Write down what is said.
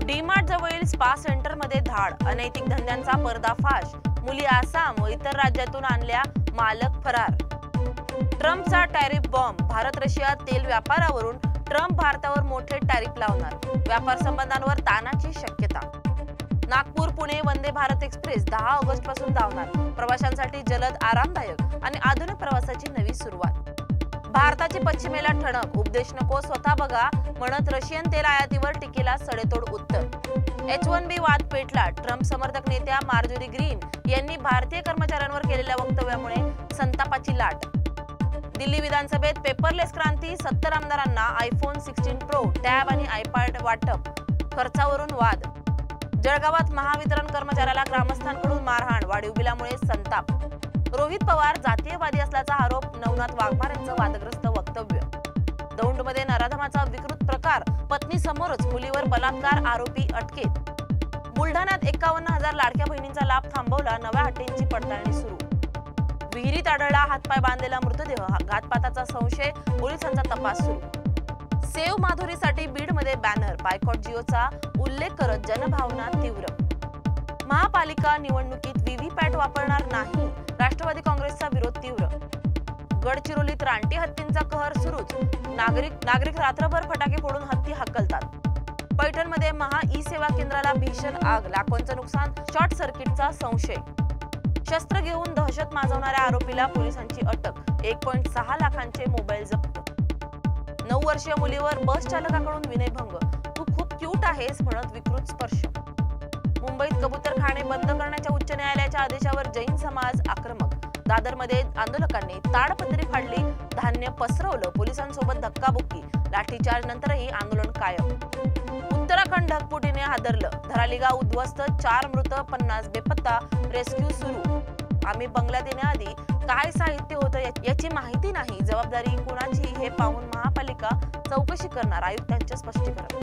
डीमार्ट जवळील spa centre मध्ये धाड, अनैतिक धंद्यांचा पर्दाफाश, मुली आसाम व इतर राज्यातून आणल्या, मालक फरार. ट्रम्पचा टॅरिफ बॉम्ब, भारत रशिया तेल व्यापारावरून ट्रम्प भारतावर मोठे टॅरिफ लावणार, व्यापार संबंधांवर ताणाची शक्यता. नागपूर पुणे वंदे भारत एक्सप्रेस 10 ऑगस्ट पासून धावणार, प्रवाशांसाठी जलद, आरामदायक आणि आधुनिक प्रवासाची नवी सुरुवात. भारताची पश्चिमेला ठणक, उपदेश नको स्वतः बघा म्हणत रशियन तेल आयातीवर टीकेला सडेतोड उत्तर. H1B वाद पेटला, ट्रम्प समर्थक नेत्या मार्जोरी ग्रीन यांनी भारतीय कर्मचाऱ्यांवर केलेल्या वक्तव्यामुळे संतापाची लाट. दिल्ली विधानसभेत पेपरलेस क्रांती, 70 आमदारांना iPhone 16 Pro, टॅब आणि iPad वाटप, खर्चावरून वाद. जळगावात महावितरण कर्मचाऱ्याला ग्रामस्थांकडून मारहाण, वाढीव बिलामुळे संताप. रोहित पवार जातीयवादी असल्याचा आरोप, नवनाथ वाघमारे यांचं वादग्रस्त वक्तव्य. दौंडमध्ये नराधमाचा विकृत प्रकार, पत्नी समोरच मुलीवर बलात्कार, आरोपी अटकेत. बुलढाण्यात 51,000 लाडक्या बहिणींचा लाभ थांबवला, नव्या अटींची पडताळणी सुरू. विहिरीत आढळला हातपाय बांधलेला मृतदेह, घातपाताचा संशय, पोलिसांचा तपास सुरू. सेव्ह माधुरीसाठी बीडमध्ये बॅनर, बायकॉट जिओचा उल्लेख करत जनभावना तीव्र. महापालिका निवडणुकीत व्हीव्हीपॅट वापरणार नाही, राष्ट्रवादी काँग्रेसचा विरोध तीव्र. गडचिरोलीत रानटी हत्तींचा कहर सुरूच, नागरिक रात्रभर फटाके फोडून हत्ती हाकलतात. पैठणमध्ये महा ई सेवा केंद्राला भीषण आग, लाखोंचं नुकसान, शॉर्ट सर्किटचा संशय. शस्त्र घेऊन दहशत माजवणाऱ्या आरोपीला पोलिसांची अटक, 1.6 लाखांचे मोबाईल जप्त. 9 वर्षीय मुलीवर बस चालकाकडून विनयभंग, तू खूप क्यूट आहेस म्हणत विकृत स्पर्श. मुंबईत कबूतरखाने बंद करण्याच्या उच्च न्यायालयाच्या आदेशावर जैन समाज आक्रमक. दादरमध्ये आंदोलकांनी ताडपत्री फाडली, धान्य पसरवलं, पोलिसांसोबत धक्काबुक्की, लाठीचार्ज नंतरही आंदोलन कायम. उत्तराखंड ढगफुटीने हादरलं, धराली गाव उद्ध्वस्त, 4 मृत, 50 बेपत्ता, रेस्क्यू सुरू. आम्ही बंगल्यात येण्याआधी काय साहित्य होतं याची माहिती नाही, जबाबदारी कुणाची हे पाहून महापालिका चौकशी करणार, आयुक्तांचे स्पष्टीकरण.